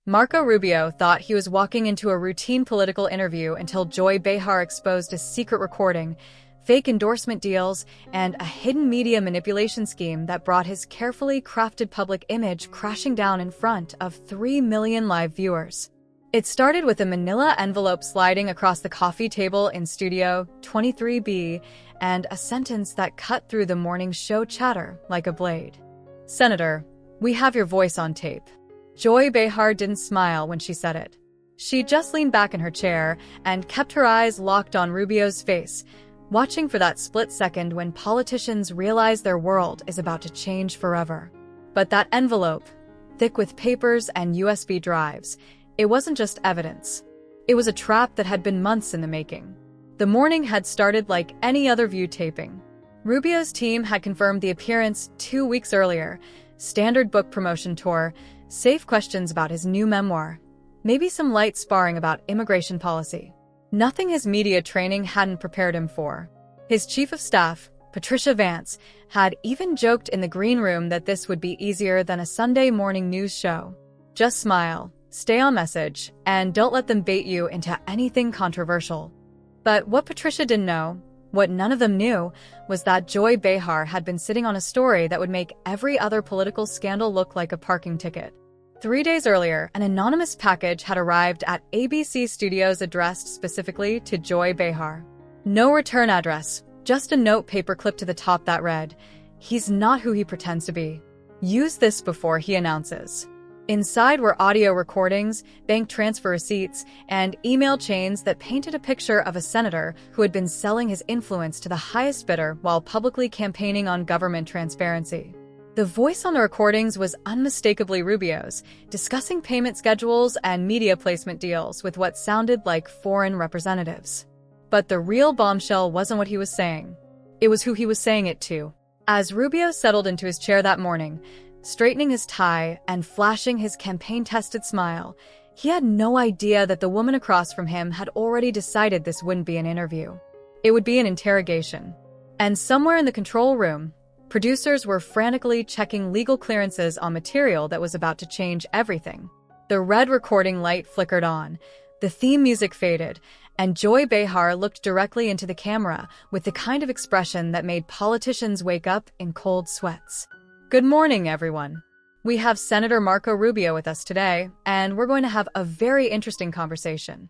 Marco Rubio thought he was walking into a routine political interview until Joy Behar exposed a secret recording, fake endorsement deals, and a hidden media manipulation scheme that brought his carefully crafted public image crashing down in front of 3 million live viewers. It started with a manila envelope sliding across the coffee table in Studio 23B and a sentence that cut through the morning show chatter like a blade. "Senator, we have your voice on tape." Joy Behar didn't smile when she said it. She just leaned back in her chair and kept her eyes locked on Rubio's face, watching for that split second when politicians realize their world is about to change forever. But that envelope, thick with papers and USB drives, it wasn't just evidence. It was a trap that had been months in the making. The morning had started like any other View taping. Rubio's team had confirmed the appearance 2 weeks earlier, standard book promotion tour, safe questions about his new memoir, maybe some light sparring about immigration policy. Nothing his media training hadn't prepared him for. His chief of staff, Patricia Vance, had even joked in the green room that this would be easier than a Sunday morning news show. Just smile, stay on message, and don't let them bait you into anything controversial. But what Patricia didn't know, what none of them knew, was that Joy Behar had been sitting on a story that would make every other political scandal look like a parking ticket. 3 days earlier, an anonymous package had arrived at ABC Studios addressed specifically to Joy Behar. No return address, just a note paperclip to the top that read, "He's not who he pretends to be. Use this before he announces." Inside were audio recordings, bank transfer receipts, and email chains that painted a picture of a senator who had been selling his influence to the highest bidder while publicly campaigning on government transparency. The voice on the recordings was unmistakably Rubio's, discussing payment schedules and media placement deals with what sounded like foreign representatives. But the real bombshell wasn't what he was saying. It was who he was saying it to. As Rubio settled into his chair that morning, straightening his tie and flashing his campaign-tested smile, he had no idea that the woman across from him had already decided this wouldn't be an interview. It would be an interrogation. And somewhere in the control room, producers were frantically checking legal clearances on material that was about to change everything. The red recording light flickered on, the theme music faded, and Joy Behar looked directly into the camera with the kind of expression that made politicians wake up in cold sweats. "Good morning, everyone. We have Senator Marco Rubio with us today, and we're going to have a very interesting conversation."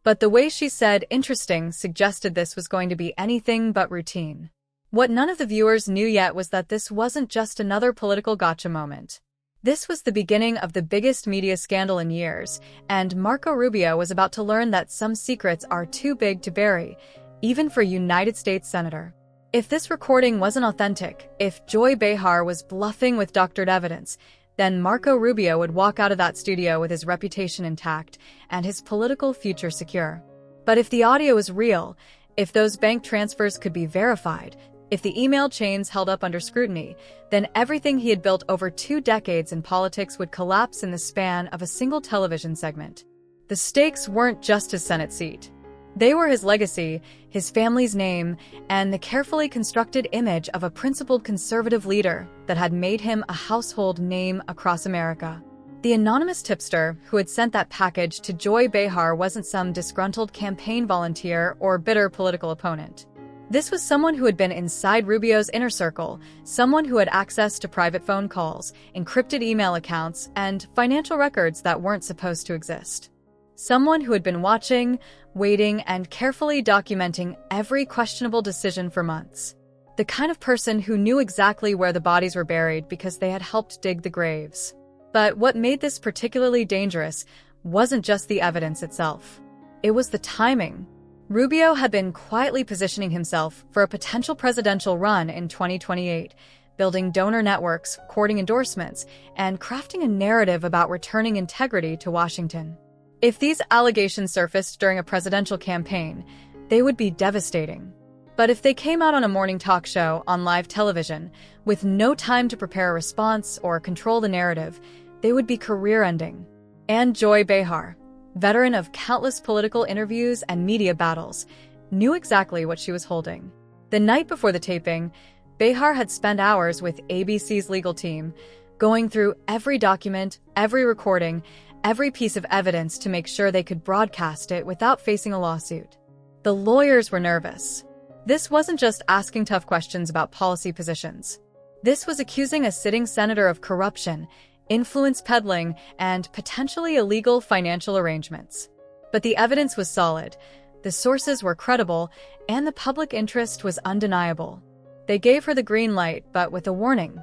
But the way she said interesting suggested this was going to be anything but routine. What none of the viewers knew yet was that this wasn't just another political gotcha moment. This was the beginning of the biggest media scandal in years, and Marco Rubio was about to learn that some secrets are too big to bury, even for a United States senator. If this recording wasn't authentic, if Joy Behar was bluffing with doctored evidence, then Marco Rubio would walk out of that studio with his reputation intact and his political future secure. But if the audio was real, if those bank transfers could be verified, if the email chains held up under scrutiny, then everything he had built over 2 decades in politics would collapse in the span of a single television segment. The stakes weren't just his Senate seat. They were his legacy, his family's name, and the carefully constructed image of a principled conservative leader that had made him a household name across America. The anonymous tipster who had sent that package to Joy Behar wasn't some disgruntled campaign volunteer or bitter political opponent. This was someone who had been inside Rubio's inner circle, someone who had access to private phone calls, encrypted email accounts, and financial records that weren't supposed to exist. Someone who had been watching, waiting, and carefully documenting every questionable decision for months. The kind of person who knew exactly where the bodies were buried because they had helped dig the graves. But what made this particularly dangerous wasn't just the evidence itself. It was the timing. Rubio had been quietly positioning himself for a potential presidential run in 2028, building donor networks, courting endorsements, and crafting a narrative about returning integrity to Washington. If these allegations surfaced during a presidential campaign, they would be devastating. But if they came out on a morning talk show on live television, with no time to prepare a response or control the narrative, they would be career-ending. And Joy Behar, veteran of countless political interviews and media battles, knew exactly what she was holding. The night before the taping, Behar had spent hours with ABC's legal team, going through every document, every recording, every piece of evidence to make sure they could broadcast it without facing a lawsuit. The lawyers were nervous. This wasn't just asking tough questions about policy positions. This was accusing a sitting senator of corruption, influence peddling, and potentially illegal financial arrangements. But the evidence was solid, the sources were credible, and the public interest was undeniable. They gave her the green light, but with a warning.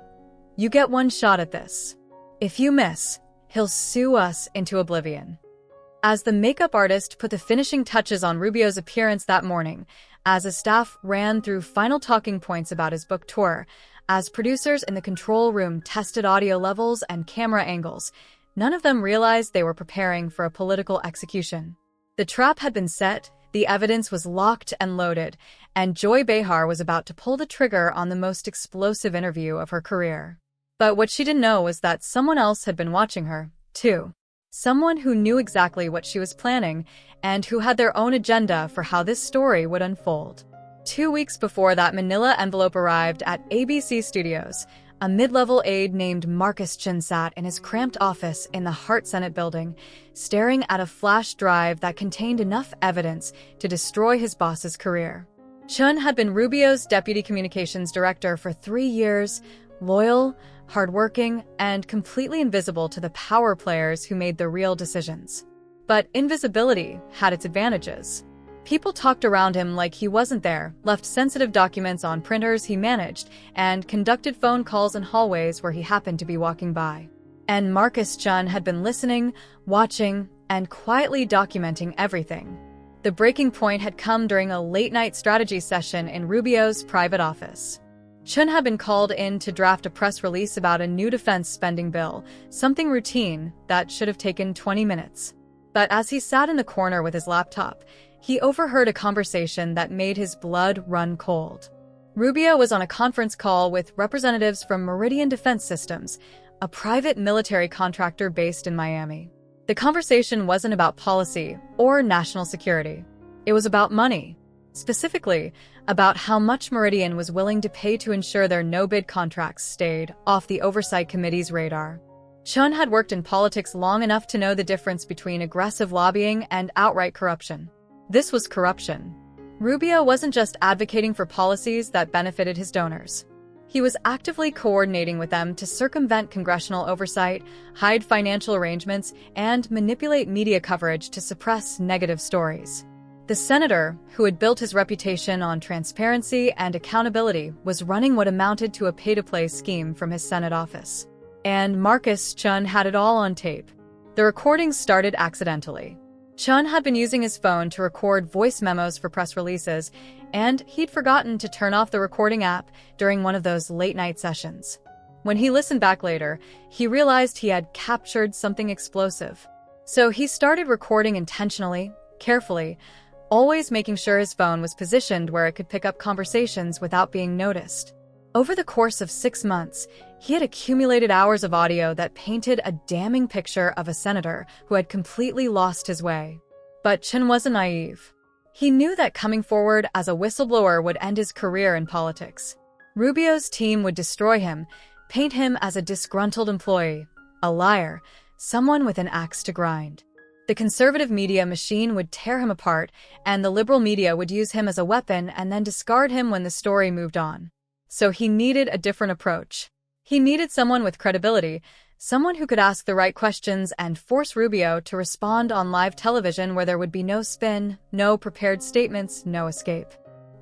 You get one shot at this. If you miss, he'll sue us into oblivion. As the makeup artist put the finishing touches on Rubio's appearance that morning, as a staff ran through final talking points about his book tour, as producers in the control room tested audio levels and camera angles, none of them realized they were preparing for a political execution. The trap had been set, the evidence was locked and loaded, and Joy Behar was about to pull the trigger on the most explosive interview of her career. But what she didn't know was that someone else had been watching her, too. Someone who knew exactly what she was planning and who had their own agenda for how this story would unfold. 2 weeks before that manila envelope arrived at ABC Studios, a mid-level aide named Marcus Chin sat in his cramped office in the Hart Senate building, staring at a flash drive that contained enough evidence to destroy his boss's career. Chun had been Rubio's deputy communications director for 3 years, loyal, hardworking, and completely invisible to the power players who made the real decisions. But invisibility had its advantages. People talked around him like he wasn't there, left sensitive documents on printers he managed, and conducted phone calls in hallways where he happened to be walking by. And Marcus Chun had been listening, watching, and quietly documenting everything. The breaking point had come during a late-night strategy session in Rubio's private office. Chun had been called in to draft a press release about a new defense spending bill, something routine that should have taken 20 minutes. But as he sat in the corner with his laptop, he overheard a conversation that made his blood run cold. Rubio was on a conference call with representatives from Meridian Defense Systems, a private military contractor based in Miami. The conversation wasn't about policy or national security. It was about money. Specifically, about how much Meridian was willing to pay to ensure their no-bid contracts stayed off the Oversight Committee's radar. Chun had worked in politics long enough to know the difference between aggressive lobbying and outright corruption. This was corruption. Rubio wasn't just advocating for policies that benefited his donors. He was actively coordinating with them to circumvent congressional oversight, hide financial arrangements, and manipulate media coverage to suppress negative stories. The senator, who had built his reputation on transparency and accountability, was running what amounted to a pay-to-play scheme from his Senate office. And Marcus Chun had it all on tape. The recordings started accidentally. Chun had been using his phone to record voice memos for press releases, and he'd forgotten to turn off the recording app during one of those late-night sessions. When he listened back later, he realized he had captured something explosive. So he started recording intentionally, carefully, always making sure his phone was positioned where it could pick up conversations without being noticed. Over the course of 6 months, he had accumulated hours of audio that painted a damning picture of a senator who had completely lost his way. But Chun wasn't naive. He knew that coming forward as a whistleblower would end his career in politics. Rubio's team would destroy him, paint him as a disgruntled employee, a liar, someone with an axe to grind. The conservative media machine would tear him apart, and the liberal media would use him as a weapon and then discard him when the story moved on. So he needed a different approach. He needed someone with credibility, someone who could ask the right questions and force Rubio to respond on live television where there would be no spin, no prepared statements, no escape.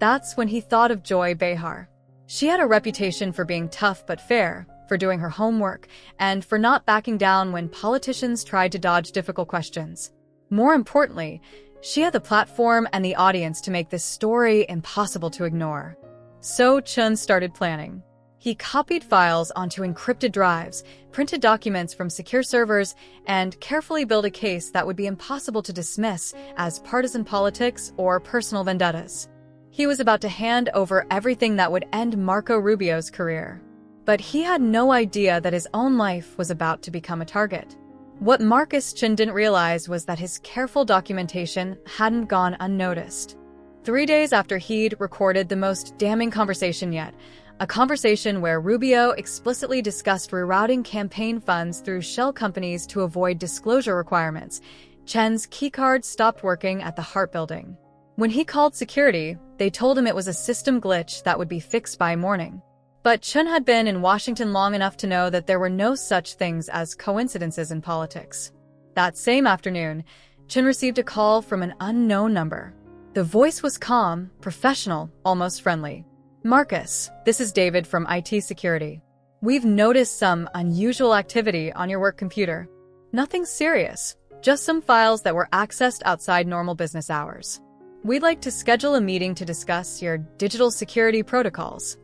That's when he thought of Joy Behar. She had a reputation for being tough but fair, for doing her homework, and for not backing down when politicians tried to dodge difficult questions. More importantly, she had the platform and the audience to make this story impossible to ignore. So Chun started planning. He copied files onto encrypted drives, printed documents from secure servers, and carefully built a case that would be impossible to dismiss as partisan politics or personal vendettas. He was about to hand over everything that would end Marco Rubio's career. But he had no idea that his own life was about to become a target. What Marcus Chun didn't realize was that his careful documentation hadn't gone unnoticed. 3 days after he'd recorded the most damning conversation yet, a conversation where Rubio explicitly discussed rerouting campaign funds through shell companies to avoid disclosure requirements. Chen's keycard stopped working at the Hart Building. When he called security, they told him it was a system glitch that would be fixed by morning. But Chen had been in Washington long enough to know that there were no such things as coincidences in politics. That same afternoon, Chen received a call from an unknown number. The voice was calm, professional, almost friendly. "Marcus, this is David from IT security. We've noticed some unusual activity on your work computer. Nothing serious, just some files that were accessed outside normal business hours. We'd like to schedule a meeting to discuss your digital security protocols."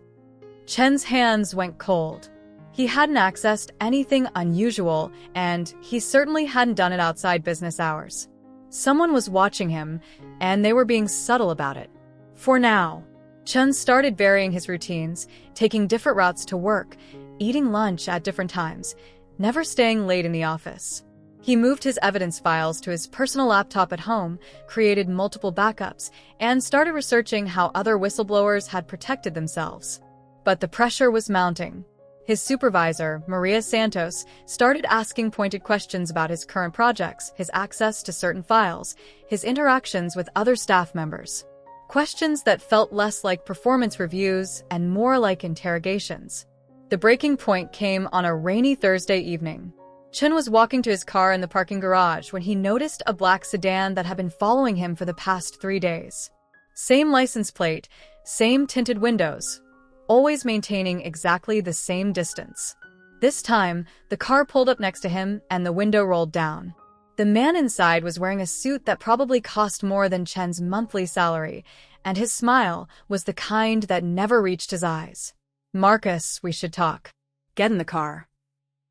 Chen's hands went cold. He hadn't accessed anything unusual, and he certainly hadn't done it outside business hours. Someone was watching him, and they were being subtle about it. For now, Chen started varying his routines, taking different routes to work, eating lunch at different times, never staying late in the office. He moved his evidence files to his personal laptop at home, created multiple backups, and started researching how other whistleblowers had protected themselves. But the pressure was mounting. His supervisor, Maria Santos, started asking pointed questions about his current projects, his access to certain files, his interactions with other staff members. Questions that felt less like performance reviews and more like interrogations. The breaking point came on a rainy Thursday evening. Chen was walking to his car in the parking garage when he noticed a black sedan that had been following him for the past 3 days. Same license plate, same tinted windows, always maintaining exactly the same distance. This time, the car pulled up next to him and the window rolled down. The man inside was wearing a suit that probably cost more than Chen's monthly salary, and his smile was the kind that never reached his eyes. "Marcus, we should talk. Get in the car."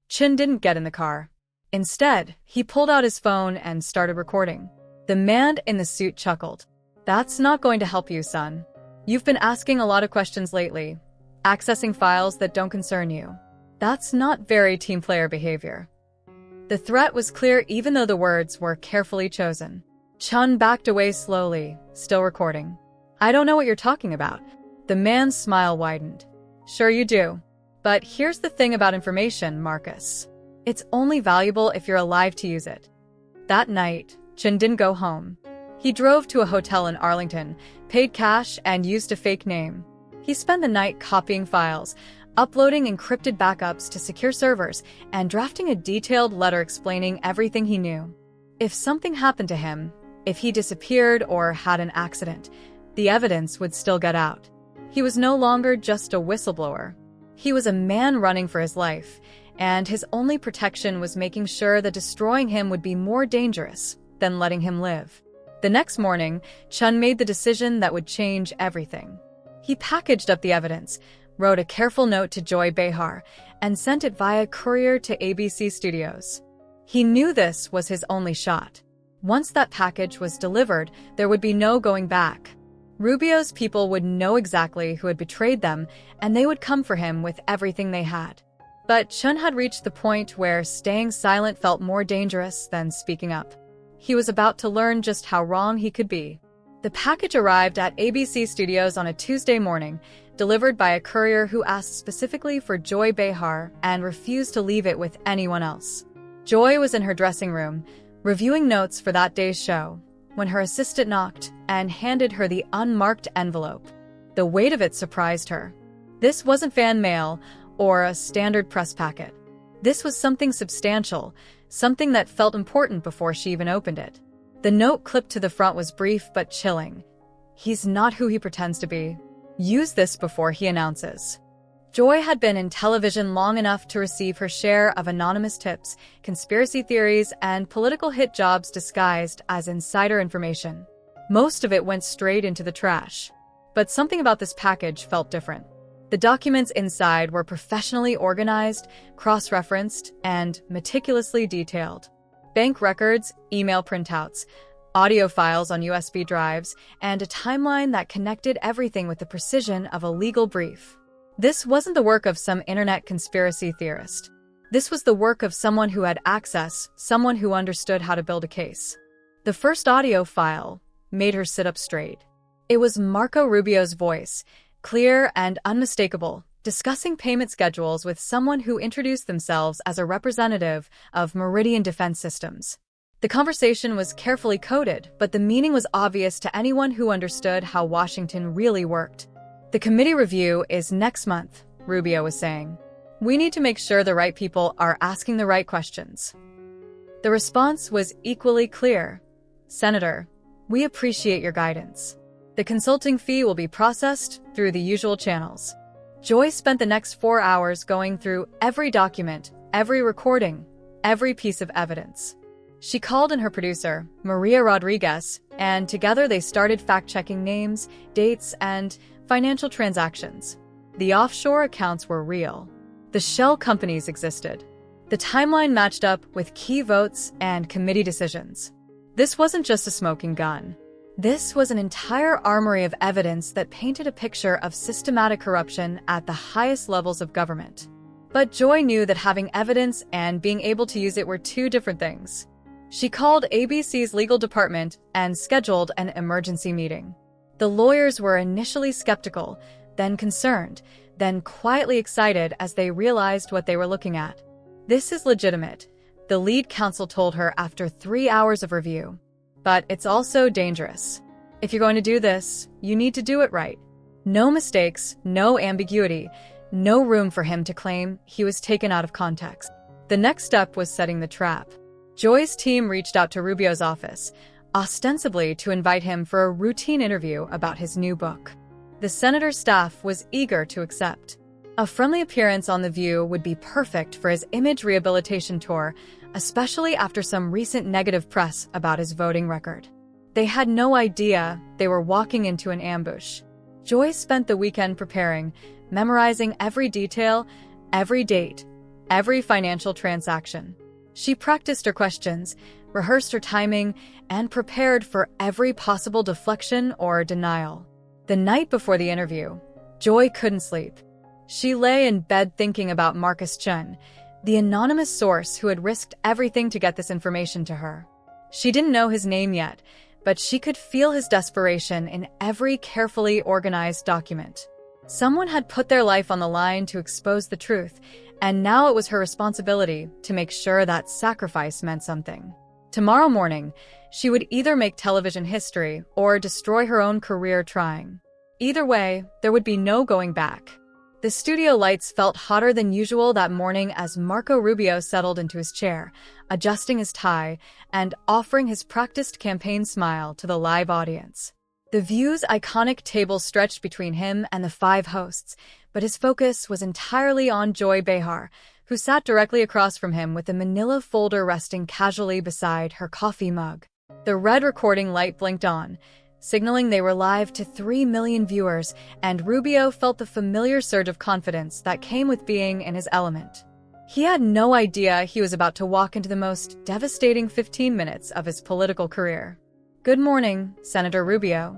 Chen didn't get in the car. Instead, he pulled out his phone and started recording. The man in the suit chuckled. "That's not going to help you, son. You've been asking a lot of questions lately, accessing files that don't concern you. That's not very team player behavior." The threat was clear even though the words were carefully chosen. Chen backed away slowly, still recording. "I don't know what you're talking about." The man's smile widened. "Sure you do. But here's the thing about information, Marcus. It's only valuable if you're alive to use it." That night, Chen didn't go home. He drove to a hotel in Arlington, paid cash, and used a fake name. He spent the night copying files, uploading encrypted backups to secure servers, and drafting a detailed letter explaining everything he knew. If something happened to him, if he disappeared or had an accident, the evidence would still get out. He was no longer just a whistleblower. He was a man running for his life, and his only protection was making sure that destroying him would be more dangerous than letting him live. The next morning, Chen made the decision that would change everything. He packaged up the evidence, wrote a careful note to Joy Behar, and sent it via courier to ABC Studios. He knew this was his only shot. Once that package was delivered, there would be no going back. Rubio's people would know exactly who had betrayed them, and they would come for him with everything they had. But Chen had reached the point where staying silent felt more dangerous than speaking up. He was about to learn just how wrong he could be. The package arrived at ABC Studios on a Tuesday morning, delivered by a courier who asked specifically for Joy Behar and refused to leave it with anyone else. Joy was in her dressing room, reviewing notes for that day's show, when her assistant knocked and handed her the unmarked envelope. The weight of it surprised her. This wasn't fan mail or a standard press packet. This was something substantial, something that felt important before she even opened it. The note clipped to the front was brief but chilling. "He's not who he pretends to be. Use this before he announces." Joy had been in television long enough to receive her share of anonymous tips, conspiracy theories, and political hit jobs disguised as insider information. Most of it went straight into the trash. But something about this package felt different. The documents inside were professionally organized, cross-referenced, and meticulously detailed. Bank records, email printouts, audio files on USB drives, and a timeline that connected everything with the precision of a legal brief. This wasn't the work of some internet conspiracy theorist. This was the work of someone who had access, someone who understood how to build a case. The first audio file made her sit up straight. It was Marco Rubio's voice, clear and unmistakable, discussing payment schedules with someone who introduced themselves as a representative of Meridian Defense Systems. The conversation was carefully coded, but the meaning was obvious to anyone who understood how Washington really worked. The committee review is next month, Rubio was saying. We need to make sure the right people are asking the right questions. The response was equally clear. Senator, we appreciate your guidance. The consulting fee will be processed through the usual channels. Joy spent the next 4 hours going through every document, every recording, every piece of evidence. She called in her producer, Maria Rodriguez, and together they started fact-checking names, dates, and financial transactions. The offshore accounts were real. The shell companies existed. The timeline matched up with key votes and committee decisions. This wasn't just a smoking gun. This was an entire armory of evidence that painted a picture of systematic corruption at the highest levels of government. But Joy knew that having evidence and being able to use it were two different things. She called ABC's legal department and scheduled an emergency meeting. The lawyers were initially skeptical, then concerned, then quietly excited as they realized what they were looking at. This is legitimate, the lead counsel told her after 3 hours of review. But it's also dangerous. If you're going to do this, you need to do it right. No mistakes, no ambiguity, no room for him to claim he was taken out of context. The next step was setting the trap. Joy's team reached out to Rubio's office, ostensibly to invite him for a routine interview about his new book. The senator's staff was eager to accept. A friendly appearance on The View would be perfect for his image rehabilitation tour, especially after some recent negative press about his voting record. They had no idea they were walking into an ambush. Joy spent the weekend preparing, memorizing every detail, every date, every financial transaction. She practiced her questions, rehearsed her timing, and prepared for every possible deflection or denial. The night before the interview, Joy couldn't sleep. She lay in bed thinking about Marcus Chun, the anonymous source who had risked everything to get this information to her. She didn't know his name yet, but she could feel his desperation in every carefully organized document. Someone had put their life on the line to expose the truth, and now it was her responsibility to make sure that sacrifice meant something. Tomorrow morning, she would either make television history or destroy her own career trying. Either way, there would be no going back. The studio lights felt hotter than usual that morning as Marco Rubio settled into his chair, adjusting his tie and offering his practiced campaign smile to the live audience. The View's iconic table stretched between him and the 5 hosts, but his focus was entirely on Joy Behar, who sat directly across from him with a manila folder resting casually beside her coffee mug. The red recording light blinked on, signaling they were live to 3 million viewers, and Rubio felt the familiar surge of confidence that came with being in his element. He had no idea he was about to walk into the most devastating 15 minutes of his political career. "Good morning, Senator Rubio,"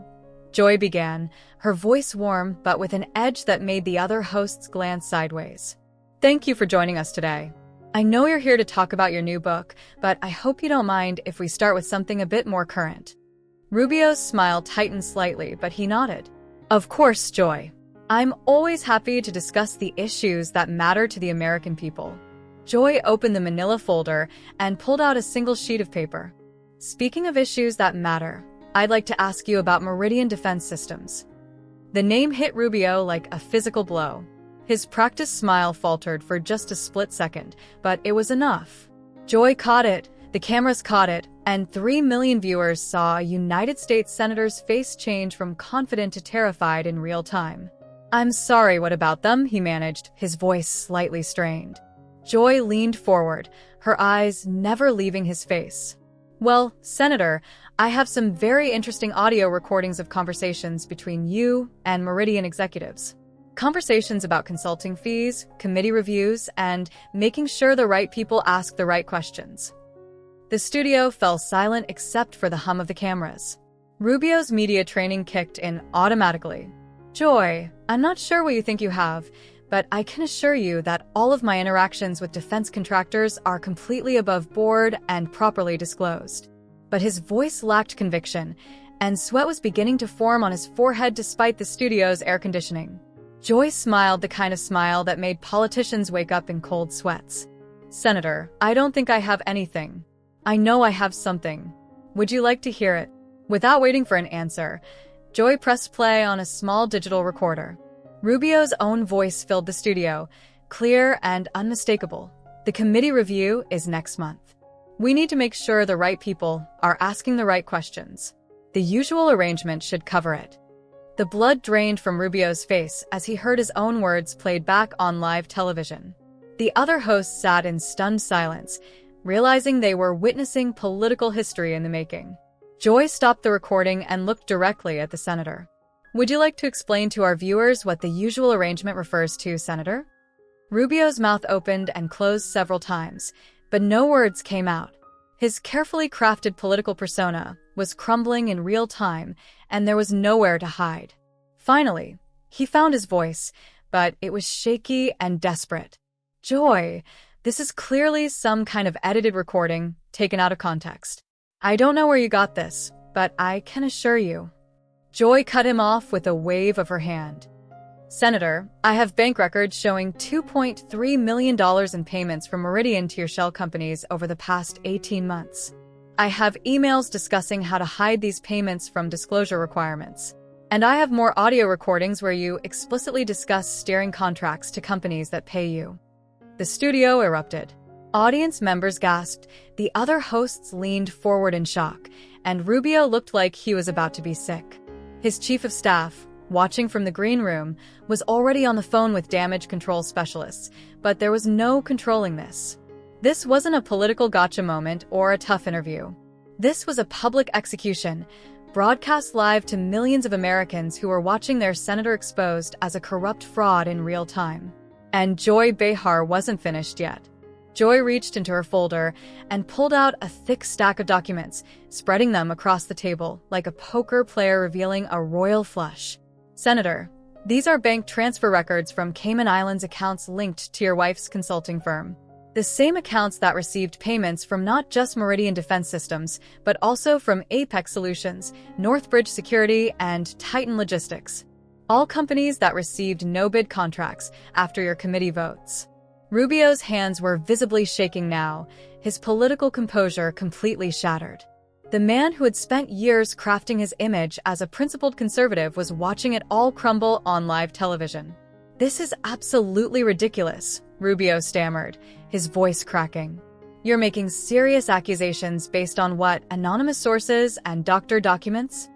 Joy began, her voice warm but with an edge that made the other hosts glance sideways. "Thank you for joining us today. I know you're here to talk about your new book, but I hope you don't mind if we start with something a bit more current." Rubio's smile tightened slightly, but he nodded. "Of course, Joy. I'm always happy to discuss the issues that matter to the American people." Joy opened the manila folder and pulled out a single sheet of paper. "Speaking of issues that matter, I'd like to ask you about Meridian Defense Systems." The name hit Rubio like a physical blow. His practiced smile faltered for just a split second, but it was enough. Joy caught it, the cameras caught it, and 3 million viewers saw a United States senator's face change from confident to terrified in real time. "I'm sorry, what about them?" he managed, his voice slightly strained. Joy leaned forward, her eyes never leaving his face. "Well, Senator, I have some very interesting audio recordings of conversations between you and Meridian executives. Conversations about consulting fees, committee reviews, and making sure the right people ask the right questions." The studio fell silent except for the hum of the cameras. Rubio's media training kicked in automatically. "Joy, I'm not sure what you think you have, but I can assure you that all of my interactions with defense contractors are completely above board and properly disclosed." But his voice lacked conviction, and sweat was beginning to form on his forehead despite the studio's air conditioning. Joy smiled, the kind of smile that made politicians wake up in cold sweats. "Senator, I don't think I have anything. I know I have something. Would you like to hear it?" Without waiting for an answer, Joy pressed play on a small digital recorder. Rubio's own voice filled the studio, clear and unmistakable. "The committee review is next month. We need to make sure the right people are asking the right questions. The usual arrangement should cover it." The blood drained from Rubio's face as he heard his own words played back on live television. The other hosts sat in stunned silence, realizing they were witnessing political history in the making. Joy stopped the recording and looked directly at the senator. "Would you like to explain to our viewers what the usual arrangement refers to, Senator?" Rubio's mouth opened and closed several times, but no words came out. His carefully crafted political persona was crumbling in real time, and there was nowhere to hide. Finally, he found his voice, but it was shaky and desperate. "Joy, this is clearly some kind of edited recording taken out of context. I don't know where you got this, but I can assure you." Joy cut him off with a wave of her hand. "Senator, I have bank records showing $2.3 million in payments from Meridian to your shell companies over the past 18 months. I have emails discussing how to hide these payments from disclosure requirements. And I have more audio recordings where you explicitly discuss steering contracts to companies that pay you." The studio erupted. Audience members gasped, the other hosts leaned forward in shock, and Rubio looked like he was about to be sick. His chief of staff, watching from the green room, was already on the phone with damage control specialists, but there was no controlling this. This wasn't a political gotcha moment or a tough interview. This was a public execution, broadcast live to millions of Americans who were watching their senator exposed as a corrupt fraud in real time. And Joy Behar wasn't finished yet. Joy reached into her folder and pulled out a thick stack of documents, spreading them across the table like a poker player revealing a royal flush. "Senator, these are bank transfer records from Cayman Islands accounts linked to your wife's consulting firm. The same accounts that received payments from not just Meridian Defense Systems, but also from Apex Solutions, Northbridge Security, and Titan Logistics. All companies that received no-bid contracts after your committee votes." Rubio's hands were visibly shaking now, his political composure completely shattered. The man who had spent years crafting his image as a principled conservative was watching it all crumble on live television. "This is absolutely ridiculous," Rubio stammered, his voice cracking. "You're making serious accusations based on what, anonymous sources and doctored documents?"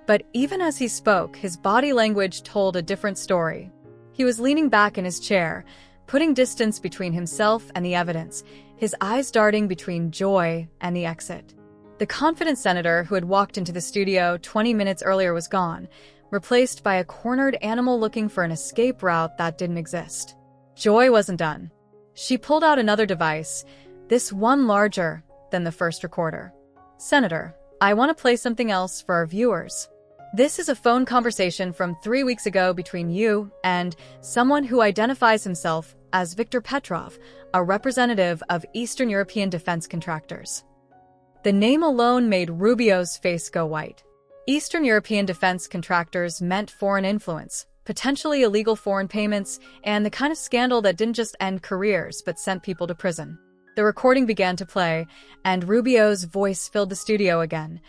But even as he spoke, his body language told a different story. He was leaning back in his chair, putting distance between himself and the evidence, his eyes darting between Joy and the exit. The confident senator who had walked into the studio 20 minutes earlier was gone, replaced by a cornered animal looking for an escape route that didn't exist. Joy wasn't done. She pulled out another device, this one larger than the first recorder. "Senator, I want to play something else for our viewers. This is a phone conversation from 3 weeks ago between you and someone who identifies himself as Viktor Petrov, a representative of Eastern European defense contractors." The name alone made Rubio's face go white. Eastern European defense contractors meant foreign influence, potentially illegal foreign payments, and the kind of scandal that didn't just end careers but sent people to prison. The recording began to play, and Rubio's voice filled the studio again.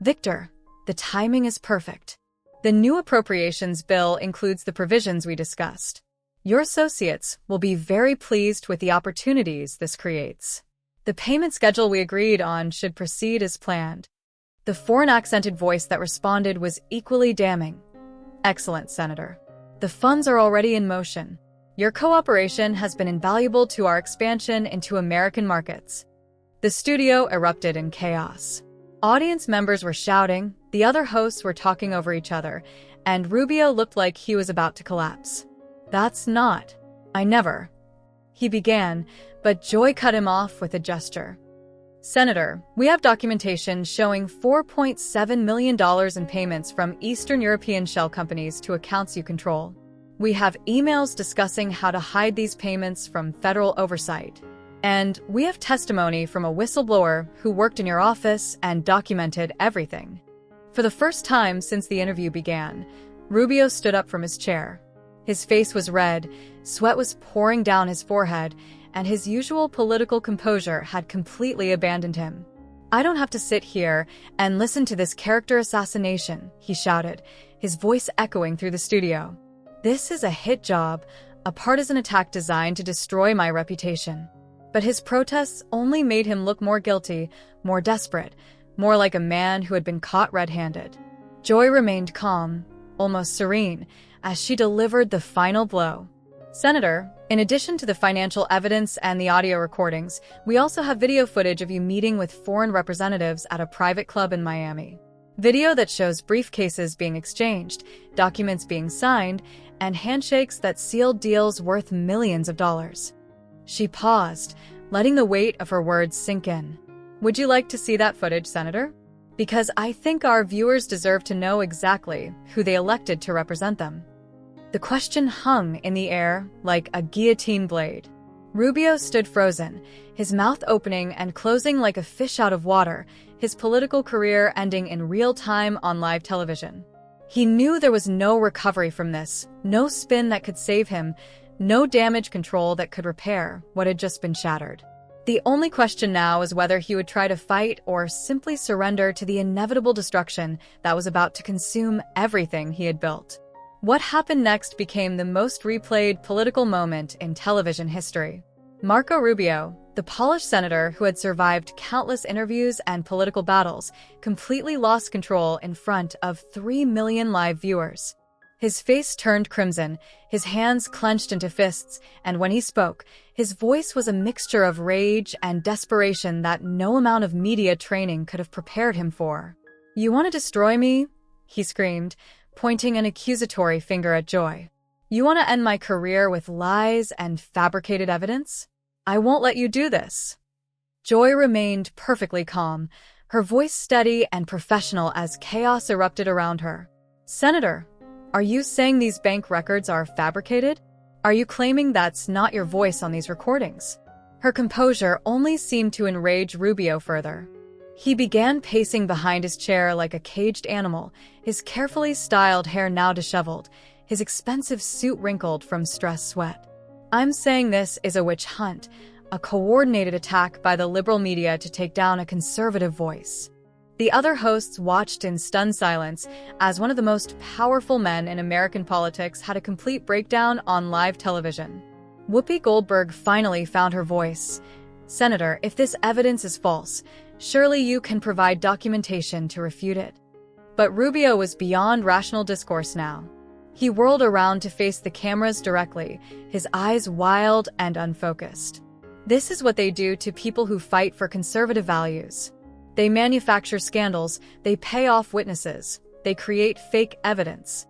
"Victor, the timing is perfect. The new appropriations bill includes the provisions we discussed. Your associates will be very pleased with the opportunities this creates. The payment schedule we agreed on should proceed as planned." The foreign-accented voice that responded was equally damning. "Excellent, Senator. The funds are already in motion. Your cooperation has been invaluable to our expansion into American markets." The studio erupted in chaos. Audience members were shouting, the other hosts were talking over each other, and Rubio looked like he was about to collapse. "That's not. I never," he began, but Joy cut him off with a gesture. "Senator, we have documentation showing $4.7 million in payments from Eastern European shell companies to accounts you control. We have emails discussing how to hide these payments from federal oversight. And we have testimony from a whistleblower who worked in your office and documented everything." For the first time since the interview began, Rubio stood up from his chair. His face was red, sweat was pouring down his forehead, and his usual political composure had completely abandoned him. "I don't have to sit here and listen to this character assassination," he shouted, his voice echoing through the studio. "This is a hit job, a partisan attack designed to destroy my reputation." But his protests only made him look more guilty, more desperate, more like a man who had been caught red-handed. Joy remained calm, almost serene, as she delivered the final blow. "Senator, in addition to the financial evidence and the audio recordings, we also have video footage of you meeting with foreign representatives at a private club in Miami. Video that shows briefcases being exchanged, documents being signed, and handshakes that sealed deals worth millions of dollars." She paused, letting the weight of her words sink in. "Would you like to see that footage, Senator? Because I think our viewers deserve to know exactly who they elected to represent them." The question hung in the air like a guillotine blade. Rubio stood frozen, his mouth opening and closing like a fish out of water, his political career ending in real time on live television. He knew there was no recovery from this, no spin that could save him, no damage control that could repair what had just been shattered. The only question now was whether he would try to fight or simply surrender to the inevitable destruction that was about to consume everything he had built. What happened next became the most replayed political moment in television history. Marco Rubio, the polished senator who had survived countless interviews and political battles, completely lost control in front of 3 million live viewers. His face turned crimson, his hands clenched into fists, and when he spoke, his voice was a mixture of rage and desperation that no amount of media training could have prepared him for. "You want to destroy me?" he screamed, pointing an accusatory finger at Joy. "You want to end my career with lies and fabricated evidence? I won't let you do this." Joy remained perfectly calm, her voice steady and professional as chaos erupted around her. "Senator, are you saying these bank records are fabricated? Are you claiming that's not your voice on these recordings?" Her composure only seemed to enrage Rubio further. He began pacing behind his chair like a caged animal, his carefully styled hair now disheveled, his expensive suit wrinkled from stress sweat. "I'm saying this is a witch hunt, a coordinated attack by the liberal media to take down a conservative voice." The other hosts watched in stunned silence as one of the most powerful men in American politics had a complete breakdown on live television. Whoopi Goldberg finally found her voice. "Senator, if this evidence is false, surely you can provide documentation to refute it." But Rubio was beyond rational discourse now. He whirled around to face the cameras directly, his eyes wild and unfocused. "This is what they do to people who fight for conservative values. They manufacture scandals, they pay off witnesses, they create fake evidence."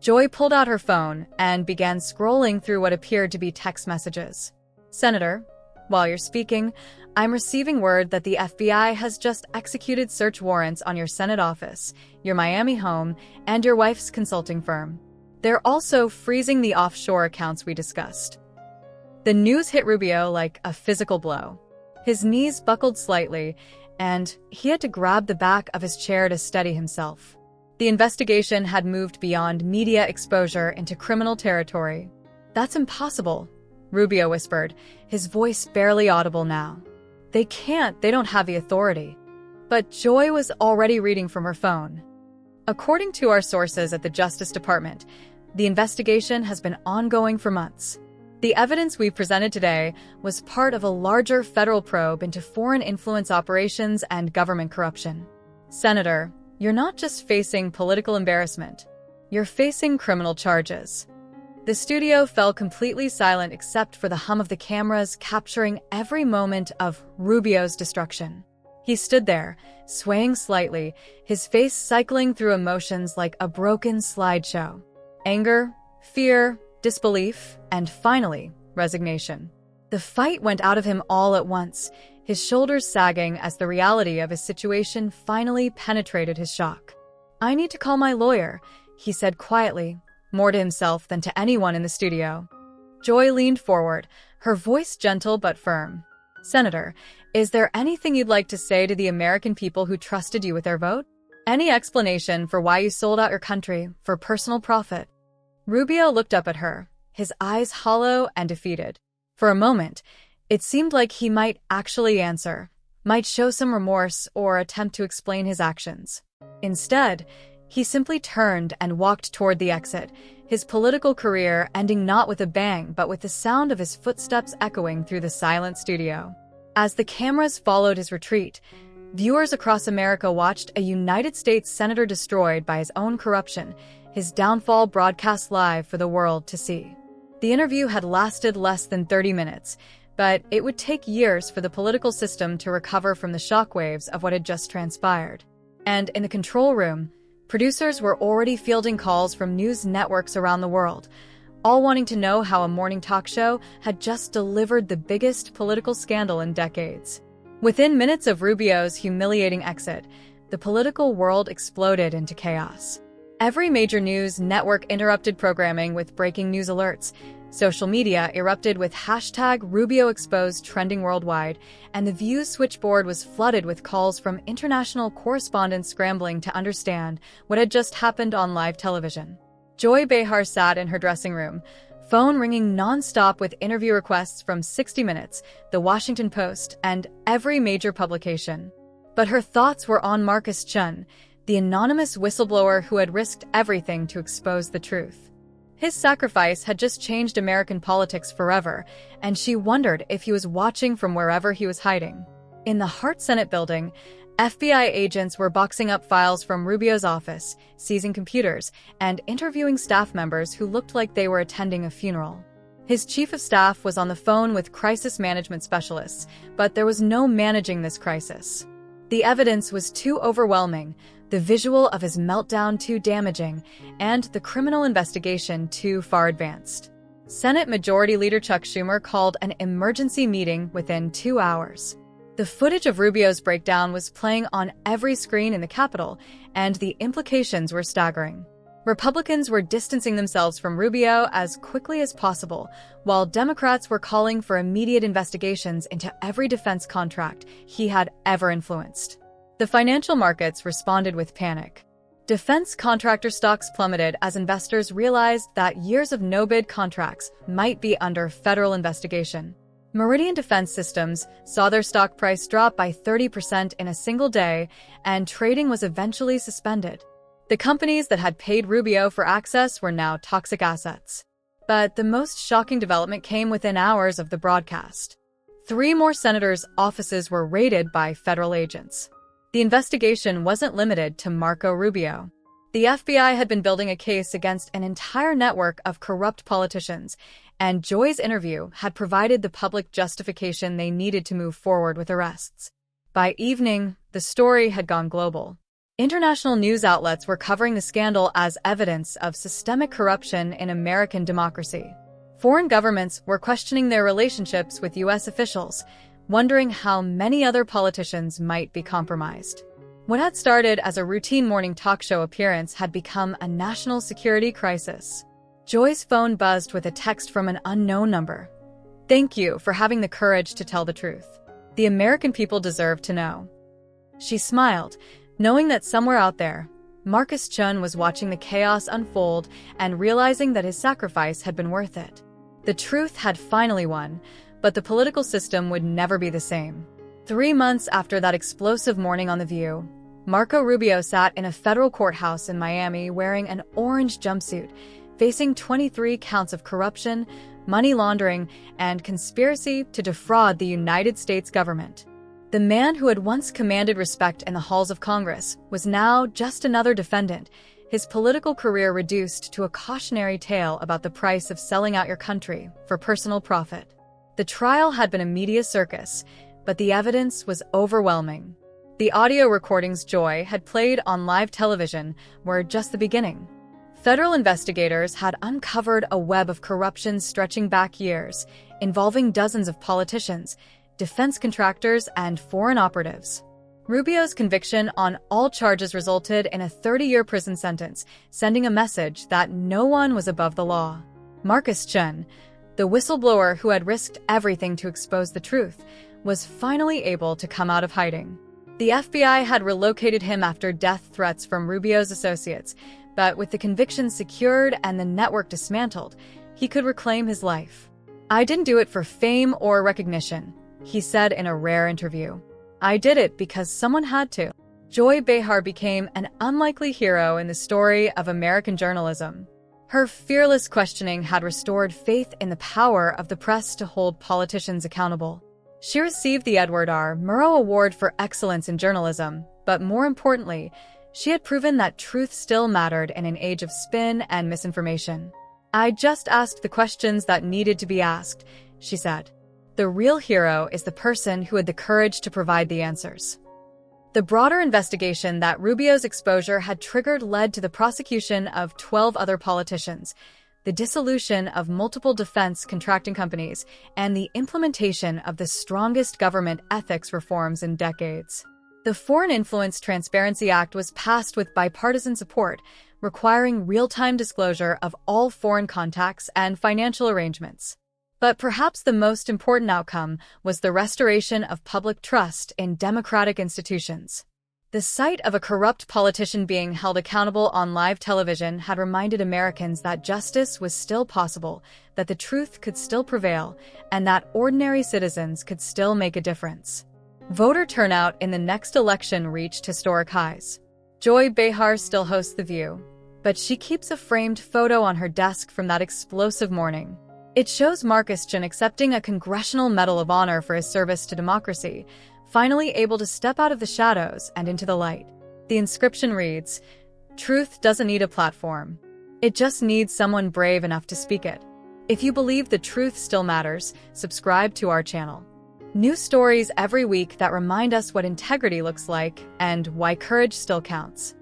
Joy pulled out her phone and began scrolling through what appeared to be text messages. "Senator, while you're speaking, I'm receiving word that the FBI has just executed search warrants on your Senate office, your Miami home, and your wife's consulting firm. They're also freezing the offshore accounts we discussed." The news hit Rubio like a physical blow. His knees buckled slightly, and he had to grab the back of his chair to steady himself. The investigation had moved beyond media exposure into criminal territory. "That's impossible," Rubio whispered, his voice barely audible now. They don't have the authority." But Joy was already reading from her phone. "According to our sources at the Justice Department, the investigation has been ongoing for months. The evidence we've presented today was part of a larger federal probe into foreign influence operations and government corruption. Senator, you're not just facing political embarrassment, you're facing criminal charges." The studio fell completely silent except for the hum of the cameras capturing every moment of Rubio's destruction. He stood there, swaying slightly, his face cycling through emotions like a broken slideshow. Anger, fear, disbelief, and finally, resignation. The fight went out of him all at once, his shoulders sagging as the reality of his situation finally penetrated his shock. "I need to call my lawyer," he said quietly, more to himself than to anyone in the studio. Joy leaned forward, her voice gentle but firm. "Senator, is there anything you'd like to say to the American people who trusted you with their vote? Any explanation for why you sold out your country for personal profit?" Rubio looked up at her, his eyes hollow and defeated. For a moment, it seemed like he might actually answer, might show some remorse or attempt to explain his actions. Instead, he simply turned and walked toward the exit, his political career ending not with a bang but with the sound of his footsteps echoing through the silent studio. As the cameras followed his retreat, viewers across America watched a United States senator destroyed by his own corruption, his downfall broadcast live for the world to see. The interview had lasted less than 30 minutes, but it would take years for the political system to recover from the shockwaves of what had just transpired. And in the control room, producers were already fielding calls from news networks around the world, all wanting to know how a morning talk show had just delivered the biggest political scandal in decades. Within minutes of Rubio's humiliating exit, the political world exploded into chaos. Every major news network interrupted programming with breaking news alerts. Social media erupted with #RubioExposed trending worldwide, and the Views switchboard was flooded with calls from international correspondents scrambling to understand what had just happened on live television. Joy Behar sat in her dressing room, phone ringing non-stop with interview requests from 60 Minutes, The Washington Post, and every major publication. But her thoughts were on Marcus Chun, the anonymous whistleblower who had risked everything to expose the truth. His sacrifice had just changed American politics forever, and she wondered if he was watching from wherever he was hiding. In the Hart Senate building, FBI agents were boxing up files from Rubio's office, seizing computers, and interviewing staff members who looked like they were attending a funeral. His chief of staff was on the phone with crisis management specialists, but there was no managing this crisis. The evidence was too overwhelming, the visual of his meltdown too damaging, and the criminal investigation too far advanced. Senate Majority Leader Chuck Schumer called an emergency meeting within 2 hours. The footage of Rubio's breakdown was playing on every screen in the Capitol, and the implications were staggering. Republicans were distancing themselves from Rubio as quickly as possible, while Democrats were calling for immediate investigations into every defense contract he had ever influenced. The financial markets responded with panic. Defense contractor stocks plummeted as investors realized that years of no-bid contracts might be under federal investigation. Meridian Defense Systems saw their stock price drop by 30% in a single day, and trading was eventually suspended. The companies that had paid Rubio for access were now toxic assets. But the most shocking development came within hours of the broadcast. 3 more senators' offices were raided by federal agents. The investigation wasn't limited to Marco Rubio. The FBI had been building a case against an entire network of corrupt politicians, and Joy's interview had provided the public justification they needed to move forward with arrests. By evening, the story had gone global. International news outlets were covering the scandal as evidence of systemic corruption in American democracy. Foreign governments were questioning their relationships with U.S. officials, wondering how many other politicians might be compromised. What had started as a routine morning talk show appearance had become a national security crisis. Joy's phone buzzed with a text from an unknown number. "Thank you for having the courage to tell the truth. The American people deserve to know." She smiled, knowing that somewhere out there, Marcus Chun was watching the chaos unfold and realizing that his sacrifice had been worth it. The truth had finally won, but the political system would never be the same. 3 months after that explosive morning on The View, Marco Rubio sat in a federal courthouse in Miami wearing an orange jumpsuit, facing 23 counts of corruption, money laundering, and conspiracy to defraud the United States government. The man who had once commanded respect in the halls of Congress was now just another defendant, his political career reduced to a cautionary tale about the price of selling out your country for personal profit. The trial had been a media circus, but the evidence was overwhelming. The audio recordings Joy had played on live television were just the beginning. Federal investigators had uncovered a web of corruption stretching back years, involving dozens of politicians, defense contractors, and foreign operatives. Rubio's conviction on all charges resulted in a 30-year prison sentence, sending a message that no one was above the law. Marcus Chun, the whistleblower who had risked everything to expose the truth, was finally able to come out of hiding. The FBI had relocated him after death threats from Rubio's associates, But with the conviction secured and the network dismantled, he could reclaim his life. "I didn't do it for fame or recognition," he said in a rare interview. "I did it because someone had to." Joy Behar became an unlikely hero in the story of American journalism. Her fearless questioning had restored faith in the power of the press to hold politicians accountable. She received the Edward R. Murrow Award for Excellence in Journalism, but more importantly, she had proven that truth still mattered in an age of spin and misinformation. "I just asked the questions that needed to be asked," she said. The real hero is the person who had the courage to provide the answers. The broader investigation that Rubio's exposure had triggered led to the prosecution of 12 other politicians, the dissolution of multiple defense contracting companies, and the implementation of the strongest government ethics reforms in decades. The Foreign Influence Transparency Act was passed with bipartisan support, requiring real-time disclosure of all foreign contacts and financial arrangements. But perhaps the most important outcome was the restoration of public trust in democratic institutions. The sight of a corrupt politician being held accountable on live television had reminded Americans that justice was still possible, that the truth could still prevail, and that ordinary citizens could still make a difference. Voter turnout in the next election reached historic highs. Joy Behar still hosts The View, but she keeps a framed photo on her desk from that explosive morning. It shows Marcus Chen accepting a Congressional Medal of Honor for his service to democracy, finally able to step out of the shadows and into the light. The inscription reads, "Truth doesn't need a platform. It just needs someone brave enough to speak it." If you believe the truth still matters, subscribe to our channel. New stories every week that remind us what integrity looks like and why courage still counts.